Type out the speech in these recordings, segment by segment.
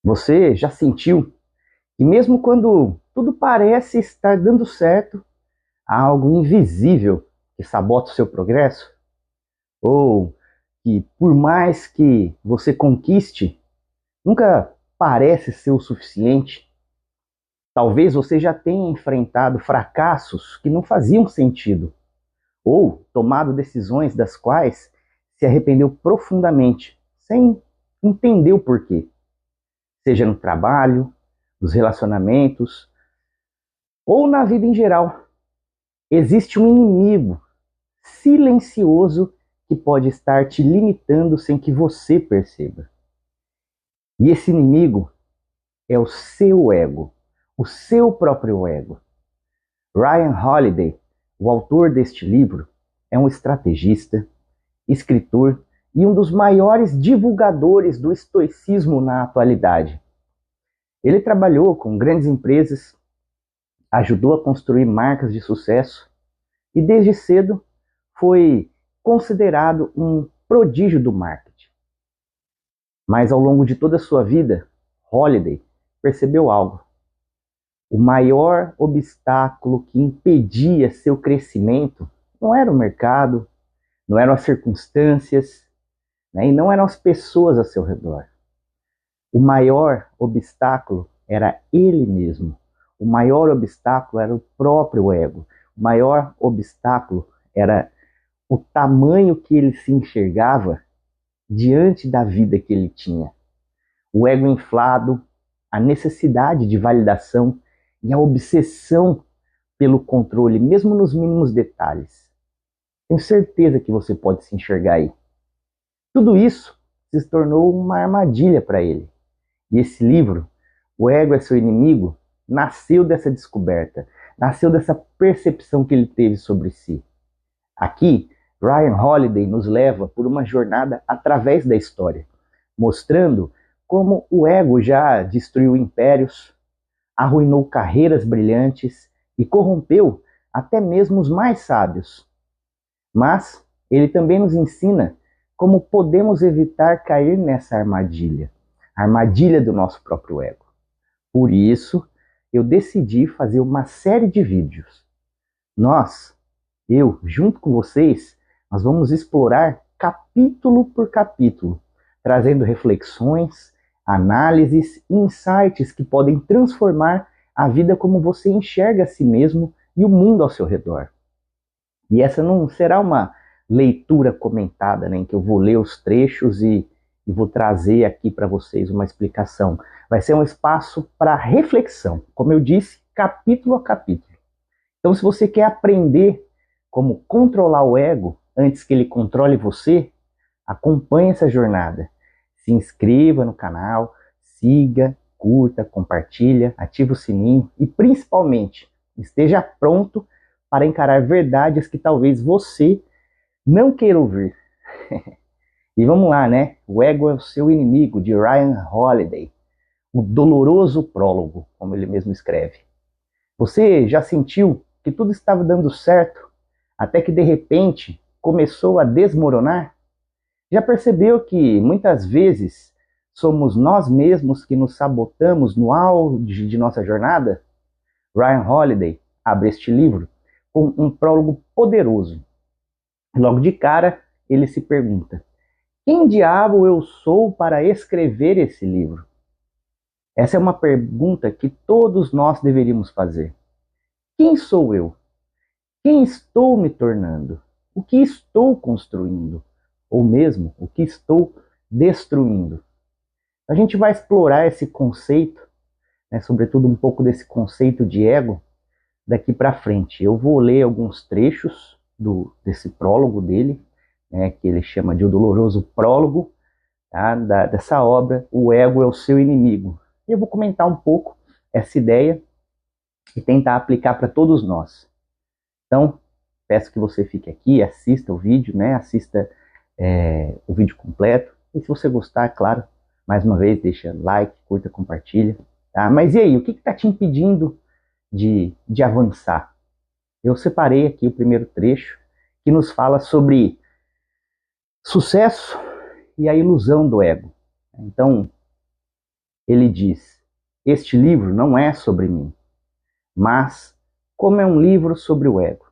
Você já sentiu que mesmo quando tudo parece estar dando certo, há algo invisível que sabota o seu progresso? Ou que por mais que você conquiste, nunca parece ser o suficiente? Talvez você já tenha enfrentado fracassos que não faziam sentido, ou tomado decisões das quais se arrependeu profundamente, sem entender o porquê. Seja no trabalho, nos relacionamentos, ou na vida em geral. Existe um inimigo silencioso que pode estar te limitando sem que você perceba. E esse inimigo é o seu ego, o seu próprio ego. Ryan Holiday, o autor deste livro, é um estrategista, escritor e um dos maiores divulgadores do estoicismo na atualidade. Ele trabalhou com grandes empresas, ajudou a construir marcas de sucesso e desde cedo foi considerado um prodígio do marketing. Mas ao longo de toda a sua vida, Holiday percebeu algo. O maior obstáculo que impedia seu crescimento não era o mercado, não eram as circunstâncias, né, e não eram as pessoas ao seu redor. O maior obstáculo era ele mesmo. O maior obstáculo era o próprio ego. O maior obstáculo era o tamanho que ele se enxergava diante da vida que ele tinha. O ego inflado, a necessidade de validação e a obsessão pelo controle, mesmo nos mínimos detalhes. Tenho certeza que você pode se enxergar aí. Tudo isso se tornou uma armadilha para ele. E esse livro, O Ego é Seu Inimigo, nasceu dessa descoberta, nasceu dessa percepção que ele teve sobre si. Aqui, Ryan Holiday nos leva por uma jornada através da história, mostrando como o ego já destruiu impérios, arruinou carreiras brilhantes e corrompeu até mesmo os mais sábios. Mas ele também nos ensina como podemos evitar cair nessa armadilha, a armadilha do nosso próprio ego. Por isso, eu decidi fazer uma série de vídeos. Eu, junto com vocês, nós vamos explorar capítulo por capítulo, trazendo reflexões, análises e insights que podem transformar a vida como você enxerga a si mesmo e o mundo ao seu redor. E essa não será uma leitura comentada, né, em que eu vou ler os trechos e vou trazer aqui para vocês uma explicação. Vai ser um espaço para reflexão, como eu disse, capítulo a capítulo. Então, se você quer aprender como controlar o ego antes que ele controle você, acompanhe essa jornada. Se inscreva no canal, siga, curta, compartilha, ative o sininho e, principalmente, esteja pronto para encarar verdades que talvez você não queira ouvir. E vamos lá, né? O ego é o seu inimigo, de Ryan Holiday. O doloroso prólogo, como ele mesmo escreve. Você já sentiu que tudo estava dando certo, até que de repente começou a desmoronar? Já percebeu que muitas vezes somos nós mesmos que nos sabotamos no auge de nossa jornada? Ryan Holiday abre este livro com um prólogo poderoso. Logo de cara, ele se pergunta: quem diabo eu sou para escrever esse livro? Essa é uma pergunta que todos nós deveríamos fazer. Quem sou eu? Quem estou me tornando? O que estou construindo? Ou mesmo, o que estou destruindo? A gente vai explorar esse conceito, né, sobretudo um pouco desse conceito de ego, daqui para frente. Eu vou ler alguns trechos desse prólogo dele, né, que ele chama de O Doloroso Prólogo, tá, dessa obra, O Ego é o Seu Inimigo. E eu vou comentar um pouco essa ideia e tentar aplicar para todos nós. Então, peço que você fique aqui, assista o vídeo, né? Assista o vídeo completo. E se você gostar, claro, mais uma vez, deixa like, curta, compartilha. Tá? Mas e aí, o que está te impedindo de avançar? Eu separei aqui o primeiro trecho que nos fala sobre sucesso e a ilusão do ego. Então, ele diz: este livro não é sobre mim, mas, como é um livro sobre o ego,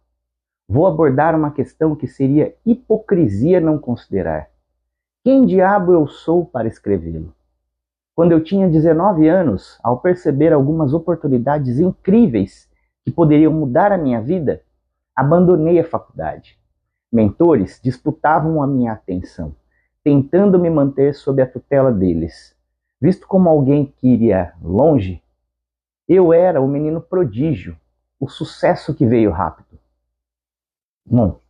vou abordar uma questão que seria hipocrisia não considerar. Quem diabo eu sou para escrevê-lo? Quando eu tinha 19 anos, ao perceber algumas oportunidades incríveis que poderiam mudar a minha vida, abandonei a faculdade. Mentores disputavam a minha atenção, tentando me manter sob a tutela deles. Visto como alguém que iria longe, eu era o menino prodígio, o sucesso que veio rápido. Bom,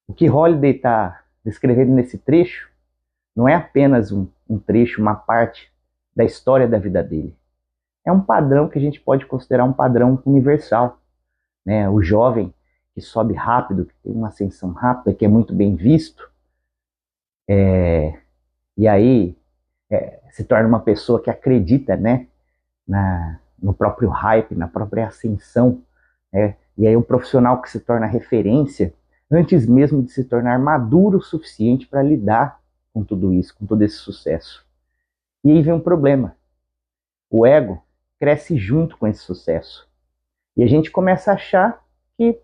o que Holiday está descrevendo nesse trecho não é apenas um trecho, uma parte da história da vida dele. É um padrão que a gente pode considerar um padrão universal, né? O jovem que sobe rápido, que tem uma ascensão rápida, que é muito bem visto, e aí se torna uma pessoa que acredita, né, no próprio hype, na própria ascensão, né? E aí um profissional que se torna referência antes mesmo de se tornar maduro o suficiente para lidar com tudo isso, com todo esse sucesso. E aí vem um problema. O ego cresce junto com esse sucesso. E a gente começa a achar que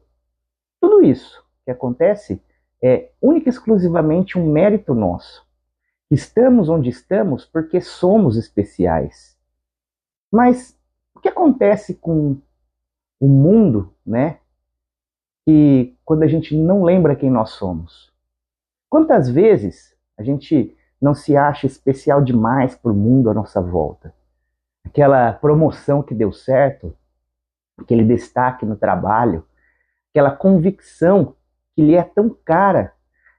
tudo isso que acontece é única e exclusivamente um mérito nosso. Estamos onde estamos porque somos especiais. Mas o que acontece com o mundo, né? E quando a gente não lembra quem nós somos? Quantas vezes a gente não se acha especial demais para o mundo à nossa volta? Aquela promoção que deu certo, aquele destaque no trabalho, aquela convicção que lhe é tão cara,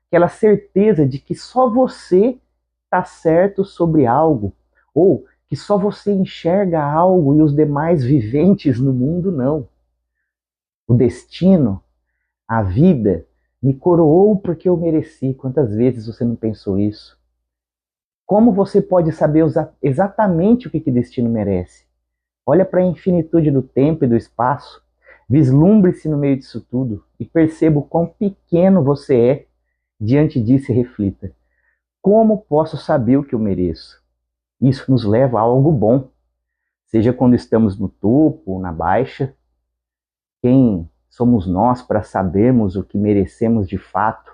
aquela certeza de que só você está certo sobre algo, ou que só você enxerga algo e os demais viventes no mundo não. O destino, a vida, me coroou porque eu mereci. Quantas vezes você não pensou isso? Como você pode saber exatamente o que destino merece? Olha para a infinitude do tempo e do espaço, vislumbre-se no meio disso tudo e perceba o quão pequeno você é diante disso e reflita. Como posso saber o que eu mereço? Isso nos leva a algo bom, seja quando estamos no topo ou na baixa. Quem somos nós para sabermos o que merecemos de fato,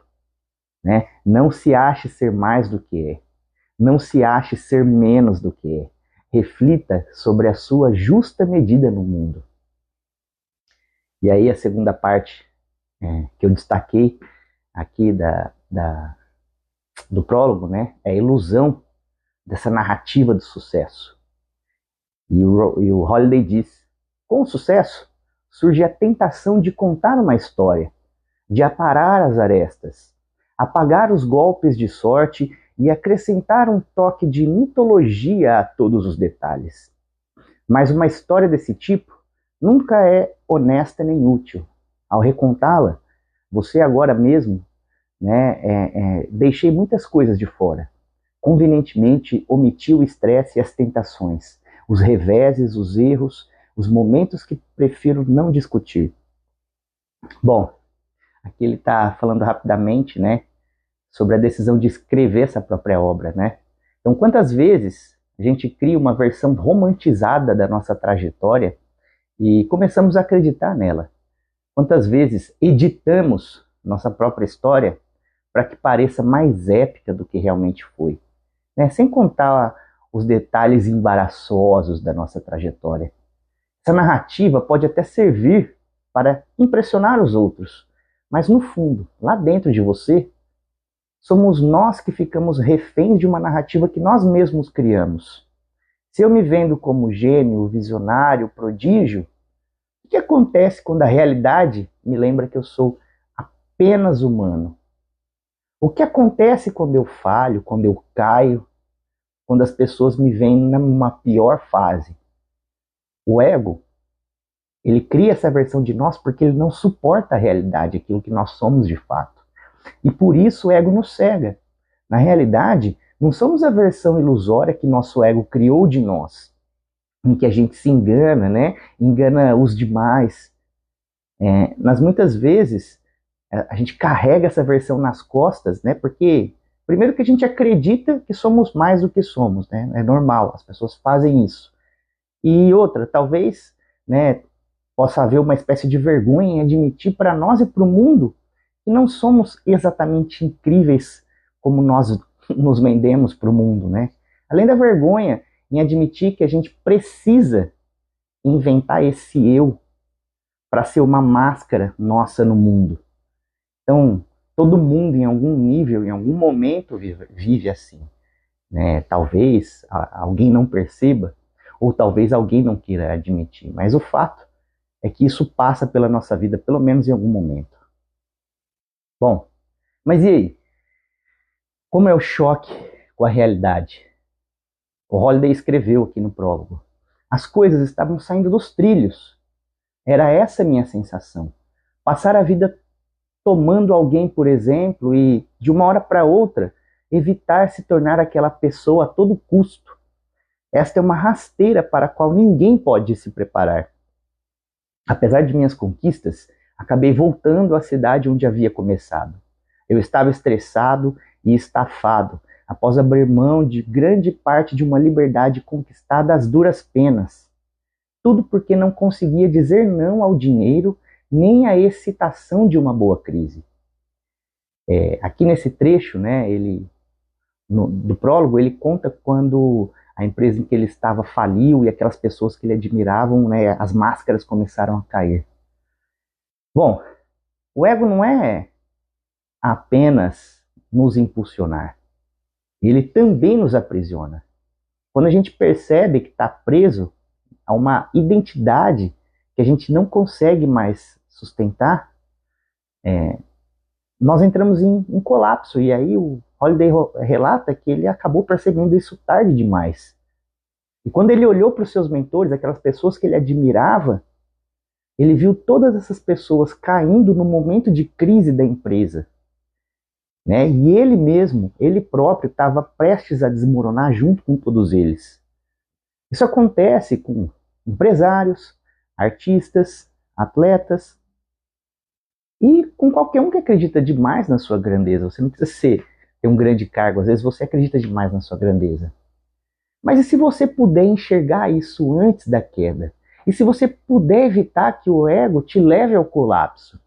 né? Não se ache ser mais do que é. Não se ache ser menos do que é. Reflita sobre a sua justa medida no mundo. E aí a segunda parte que eu destaquei aqui do prólogo, né, é a ilusão dessa narrativa do sucesso. E o Holiday diz: com o sucesso surge a tentação de contar uma história, de aparar as arestas, apagar os golpes de sorte e acrescentar um toque de mitologia a todos os detalhes. Mas uma história desse tipo nunca é honesta nem útil. Ao recontá-la, você agora mesmo, né, deixei muitas coisas de fora. Convenientemente omiti o estresse e as tentações, os reveses, os erros, os momentos que prefiro não discutir. Bom, aqui ele está falando rapidamente, né, sobre a decisão de escrever essa própria obra, né? Então, quantas vezes a gente cria uma versão romantizada da nossa trajetória e começamos a acreditar nela? Quantas vezes editamos nossa própria história para que pareça mais épica do que realmente foi, né? Sem contar os detalhes embaraçosos da nossa trajetória. Essa narrativa pode até servir para impressionar os outros, mas no fundo, lá dentro de você, somos nós que ficamos reféns de uma narrativa que nós mesmos criamos. Se eu me vendo como gênio, visionário, prodígio, o que acontece quando a realidade me lembra que eu sou apenas humano? O que acontece quando eu falho, quando eu caio, quando as pessoas me veem numa pior fase? O ego, ele cria essa versão de nós porque ele não suporta a realidade, aquilo que nós somos de fato. E por isso o ego nos cega. Na realidade, não somos a versão ilusória que nosso ego criou de nós, em que a gente se engana, né? Engana os demais. Mas muitas vezes a gente carrega essa versão nas costas, né? Porque Primeiro que a gente acredita que somos mais do que somos, né? É normal, as pessoas fazem isso. E outra, talvez, né, possa haver uma espécie de vergonha em admitir para nós e para o mundo que não somos exatamente incríveis como nós nos vendemos para o mundo, né? Além da vergonha em admitir que a gente precisa inventar esse eu para ser uma máscara nossa no mundo. Então, todo mundo em algum nível, em algum momento vive assim, né? Talvez alguém não perceba, ou talvez alguém não queira admitir, mas o fato é que isso passa pela nossa vida, pelo menos em algum momento. Bom, mas e aí? Como é o choque com a realidade? O Holiday escreveu aqui no prólogo. As coisas estavam saindo dos trilhos. Era essa a minha sensação. Passar a vida tomando alguém, por exemplo, e de uma hora para outra evitar se tornar aquela pessoa a todo custo. Esta é uma rasteira para a qual ninguém pode se preparar. Apesar de minhas conquistas, acabei voltando à cidade onde havia começado. Eu estava estressado e estafado, após abrir mão de grande parte de uma liberdade conquistada às duras penas. Tudo porque não conseguia dizer não ao dinheiro nem à excitação de uma boa crise. Aqui nesse trecho, né, do prólogo, ele conta quando a empresa em que ele estava faliu e aquelas pessoas que ele admiravam, né, as máscaras começaram a cair. Bom, o ego não é apenas nos impulsionar, ele também nos aprisiona. Quando a gente percebe que está preso a uma identidade que a gente não consegue mais sustentar, nós entramos em colapso. E aí o Holiday relata que ele acabou percebendo isso tarde demais. E quando ele olhou para os seus mentores, aquelas pessoas que ele admirava, ele viu todas essas pessoas caindo no momento de crise da empresa, né? E ele mesmo, ele próprio, estava prestes a desmoronar junto com todos eles. Isso acontece com empresários, artistas, atletas e com qualquer um que acredita demais na sua grandeza. Você não precisa ter um grande cargo, às vezes você acredita demais na sua grandeza. Mas e se você puder enxergar isso antes da queda? E se você puder evitar que o ego te leve ao colapso?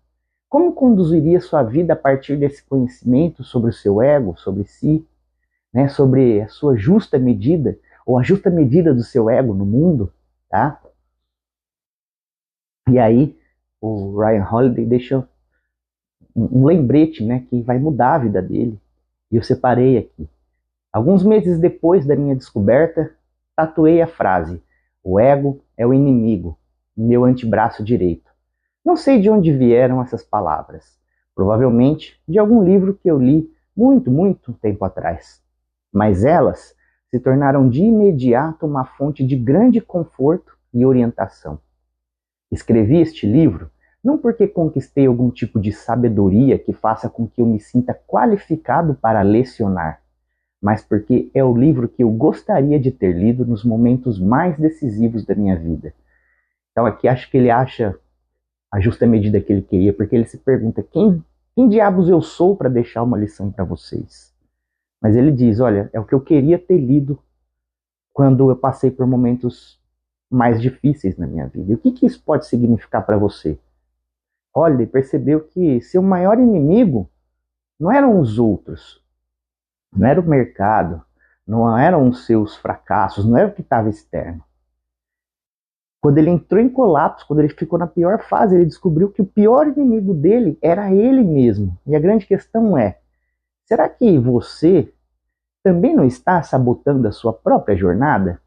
Como conduziria sua vida a partir desse conhecimento sobre o seu ego, sobre si, né, sobre a sua justa medida, ou a justa medida do seu ego no mundo? Tá? E aí, o Ryan Holiday deixa um lembrete, né, que vai mudar a vida dele. E eu separei aqui. Alguns meses depois da minha descoberta, tatuei a frase: o ego é o inimigo, no meu antebraço direito. Não sei de onde vieram essas palavras. Provavelmente de algum livro que eu li muito tempo atrás. Mas elas se tornaram de imediato uma fonte de grande conforto e orientação. Escrevi este livro não porque conquistei algum tipo de sabedoria que faça com que eu me sinta qualificado para lecionar, mas porque é o livro que eu gostaria de ter lido nos momentos mais decisivos da minha vida. Então aqui acho que ele acha a justa medida que ele queria, porque ele se pergunta: quem diabos eu sou para deixar uma lição para vocês? Mas ele diz: olha, é o que eu queria ter lido quando eu passei por momentos mais difíceis na minha vida. E o que isso pode significar para você? Holiday percebeu que seu maior inimigo não eram os outros, não era o mercado, não eram os seus fracassos, não era o que estava externo. Quando ele entrou em colapso, quando ele ficou na pior fase, ele descobriu que o pior inimigo dele era ele mesmo. E a grande questão é: será que você também não está sabotando a sua própria jornada?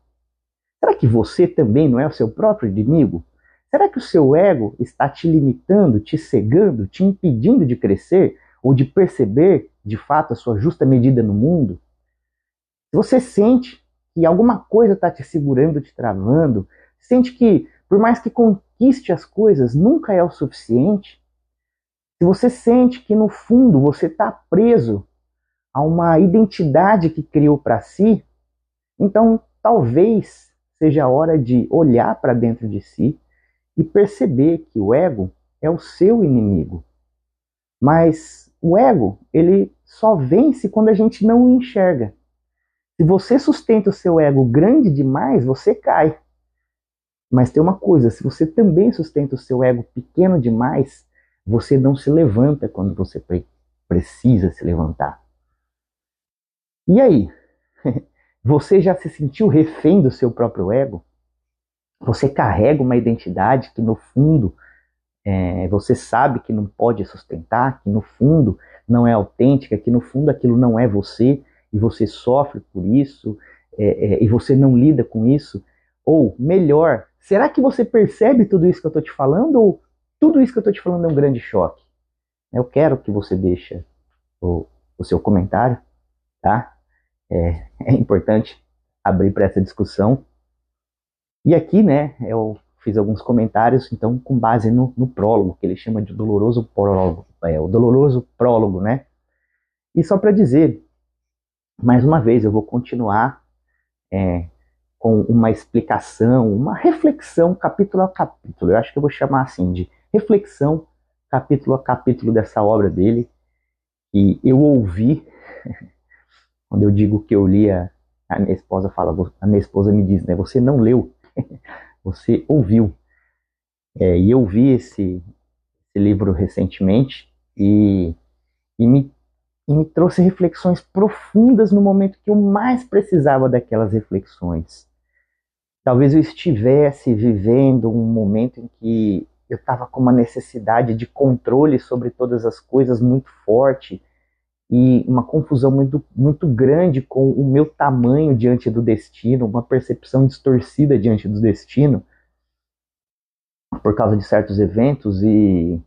Será que você também não é o seu próprio inimigo? Será que o seu ego está te limitando, te cegando, te impedindo de crescer ou de perceber, de fato, a sua justa medida no mundo? Se você sente que alguma coisa está te segurando, te travando, sente que, por mais que conquiste as coisas, nunca é o suficiente, se você sente que, no fundo, você está preso a uma identidade que criou para si, então talvez seja a hora de olhar para dentro de si e perceber que o ego é o seu inimigo. Mas o ego, ele só vence quando a gente não o enxerga. Se você sustenta o seu ego grande demais, você cai. Mas tem uma coisa, se você também sustenta o seu ego pequeno demais, você não se levanta quando você precisa se levantar. E aí? Você já se sentiu refém do seu próprio ego? Você carrega uma identidade que no fundo você sabe que não pode sustentar, que no fundo não é autêntica, que no fundo aquilo não é você, e você sofre por isso, e você não lida com isso? Ou, melhor, será que você percebe tudo isso que eu estou te falando, ou tudo isso que eu estou te falando é um grande choque? Eu quero que você deixe o seu comentário, tá? É importante abrir para essa discussão. E aqui, né, eu fiz alguns comentários, então, com base no prólogo, que ele chama de doloroso prólogo, o doloroso prólogo, né? E só para dizer, mais uma vez, eu vou continuar com uma explicação, uma reflexão, capítulo a capítulo. Eu acho que eu vou chamar assim, de reflexão, capítulo a capítulo dessa obra dele, que eu ouvi. Quando eu digo que eu li, a minha esposa fala, a minha esposa me diz, né, você não leu, você ouviu. E eu vi esse livro recentemente e me trouxe reflexões profundas no momento que eu mais precisava daquelas reflexões. Talvez eu estivesse vivendo um momento em que eu estava com uma necessidade de controle sobre todas as coisas muito forte, e uma confusão muito, muito grande com o meu tamanho diante do destino, uma percepção distorcida diante do destino, por causa de certos eventos, e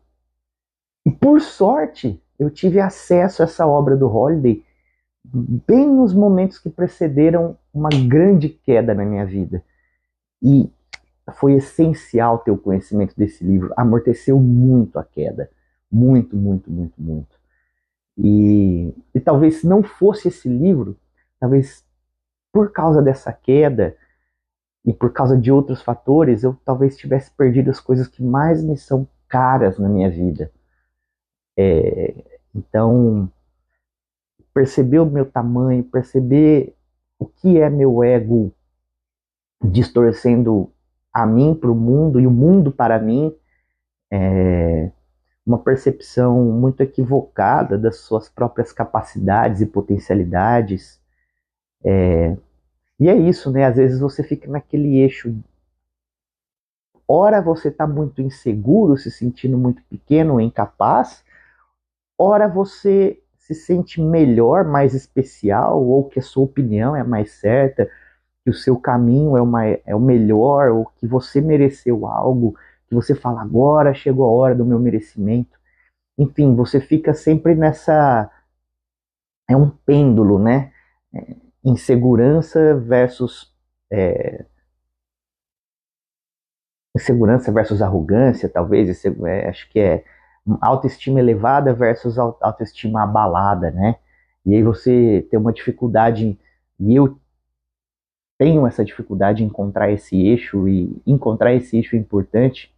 por sorte eu tive acesso a essa obra do Holiday bem nos momentos que precederam uma grande queda na minha vida. E foi essencial ter o conhecimento desse livro, amorteceu muito a queda, muito, muito, muito, muito. E talvez se não fosse esse livro, talvez por causa dessa queda e por causa de outros fatores, eu talvez tivesse perdido as coisas que mais me são caras na minha vida. Então, perceber o meu tamanho, perceber o que é meu ego distorcendo a mim para o mundo e o mundo para mim, uma percepção muito equivocada das suas próprias capacidades e potencialidades. E é isso, né? Às vezes você fica naquele eixo. Ora você está muito inseguro, se sentindo muito pequeno, incapaz. Ora você se sente melhor, mais especial, ou que a sua opinião é mais certa, que o seu caminho é o melhor, ou que você mereceu algo, que você fala, agora chegou a hora do meu merecimento. Enfim, você fica sempre nessa... É um pêndulo, né? Insegurança versus... insegurança versus arrogância, talvez. Acho que é autoestima elevada versus autoestima abalada, né? E aí você tem uma dificuldade, e eu tenho essa dificuldade em encontrar esse eixo, e encontrar esse eixo é importante.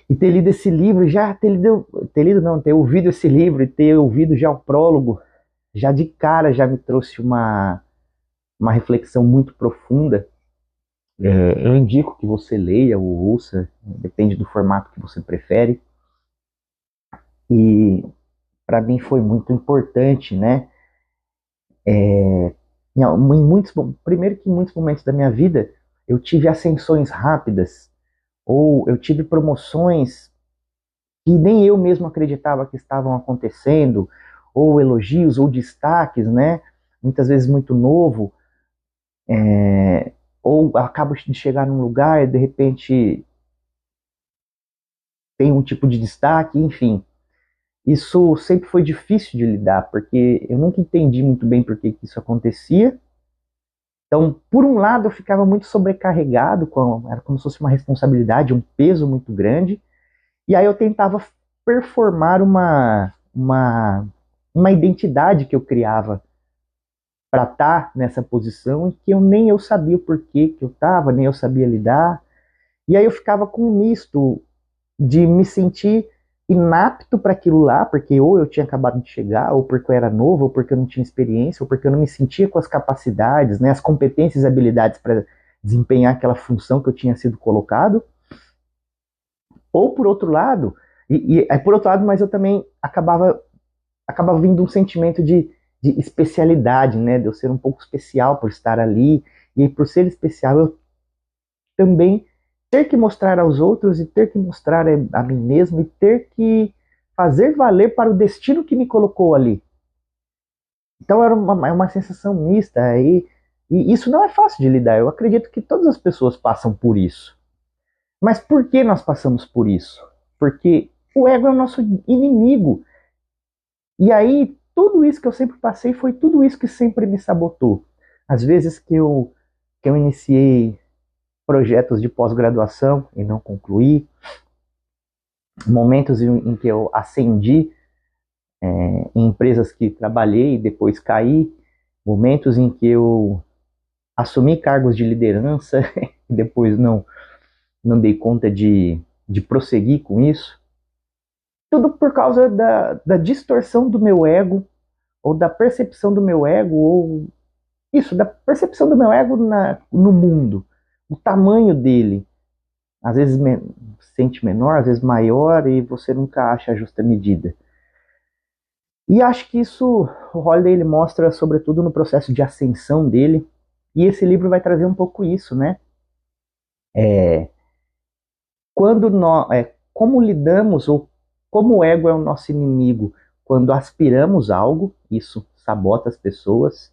E ter lido esse livro, ter ouvido esse livro e ter ouvido já o prólogo, já de cara já me trouxe uma reflexão muito profunda. Eu indico que você leia ou ouça, depende do formato que você prefere. E para mim foi muito importante, né? Primeiro que em muitos momentos da minha vida eu tive ascensões rápidas, ou eu tive promoções que nem eu mesmo acreditava que estavam acontecendo, ou elogios, ou destaques, né? Muitas vezes muito novo, ou acabo de chegar num lugar e de repente tem um tipo de destaque, enfim. Isso sempre foi difícil de lidar, porque eu nunca entendi muito bem por que isso acontecia. Então, por um lado, eu ficava muito sobrecarregado, era como se fosse uma responsabilidade, um peso muito grande, e aí eu tentava performar uma identidade que eu criava para estar nessa posição, em que nem eu sabia o porquê que eu estava, nem eu sabia lidar. E aí eu ficava com um misto de me sentir inapto para aquilo lá, porque ou eu tinha acabado de chegar, ou porque eu era novo, ou porque eu não tinha experiência, ou porque eu não me sentia com as capacidades, né, as competências e habilidades para desempenhar aquela função que eu tinha sido colocado. Ou por outro lado, por outro lado, mas eu também acabava vindo um sentimento de especialidade, né, de eu ser um pouco especial por estar ali, e por ser especial eu também ter que mostrar aos outros e ter que mostrar a mim mesmo e ter que fazer valer para o destino que me colocou ali. Então era uma sensação mista e isso não é fácil de lidar. Eu acredito que todas as pessoas passam por isso. Mas por que nós passamos por isso? Porque o ego é o nosso inimigo. E aí tudo isso que eu sempre passei foi tudo isso que sempre me sabotou. Às vezes que eu iniciei projetos de pós-graduação e não concluí, momentos em que eu ascendi em empresas que trabalhei e depois caí, momentos em que eu assumi cargos de liderança e depois não dei conta de prosseguir com isso. Tudo por causa da distorção do meu ego, ou da percepção do meu ego, ou isso, da percepção do meu ego no mundo, o tamanho dele. Às vezes sente menor, às vezes maior, e você nunca acha a justa medida. E acho que isso o Holiday ele mostra, sobretudo, no processo de ascensão dele. E esse livro vai trazer um pouco isso, né? É, como lidamos, ou como o ego é o nosso inimigo quando aspiramos algo, isso sabota as pessoas.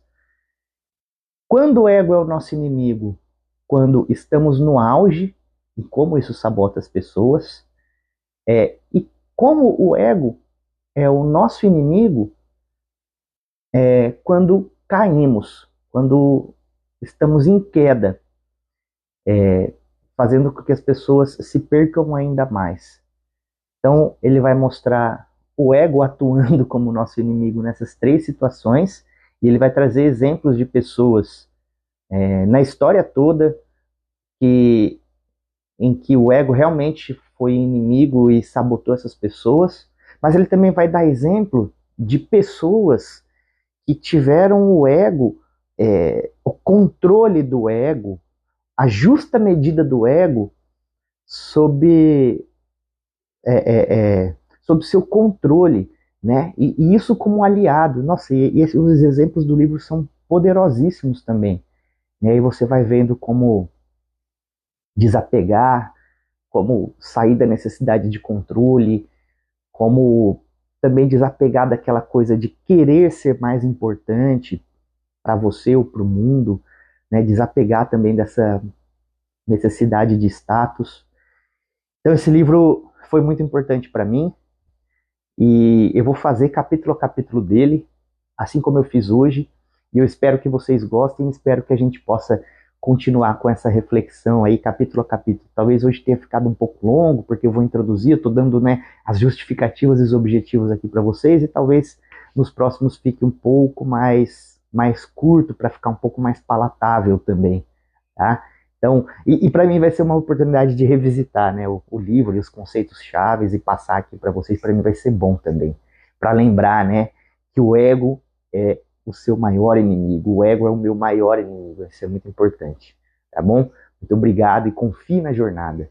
Quando o ego é o nosso inimigo quando estamos no auge, e como isso sabota as pessoas. E como o ego é o nosso inimigo quando caímos, quando estamos em queda, fazendo com que as pessoas se percam ainda mais. Então, ele vai mostrar o ego atuando como nosso inimigo nessas três situações, e ele vai trazer exemplos de pessoas na história toda que, em que o ego realmente foi inimigo e sabotou essas pessoas, mas ele também vai dar exemplo de pessoas que tiveram o ego, o controle do ego, a justa medida do ego sob, sob seu controle, né? E isso como aliado. Nossa, os exemplos do livro são poderosíssimos também. Né? E você vai vendo como desapegar, como sair da necessidade de controle, como também desapegar daquela coisa de querer ser mais importante para você ou para o mundo, né? Desapegar também dessa necessidade de status. Então esse livro foi muito importante para mim e eu vou fazer capítulo a capítulo dele, assim como eu fiz hoje, e eu espero que vocês gostem, espero que a gente possa continuar com essa reflexão aí, capítulo a capítulo. Talvez hoje tenha ficado um pouco longo, porque eu vou introduzir, eu estou dando, né, as justificativas e os objetivos aqui para vocês, e talvez nos próximos fique um pouco mais curto, para ficar um pouco mais palatável também, tá? Então, para mim vai ser uma oportunidade de revisitar, né, o livro e os conceitos chaves e passar aqui para vocês, para mim vai ser bom também, para lembrar, né, que o ego é o seu maior inimigo, o ego é o meu maior inimigo, isso é muito importante, tá bom? Muito obrigado e confie na jornada.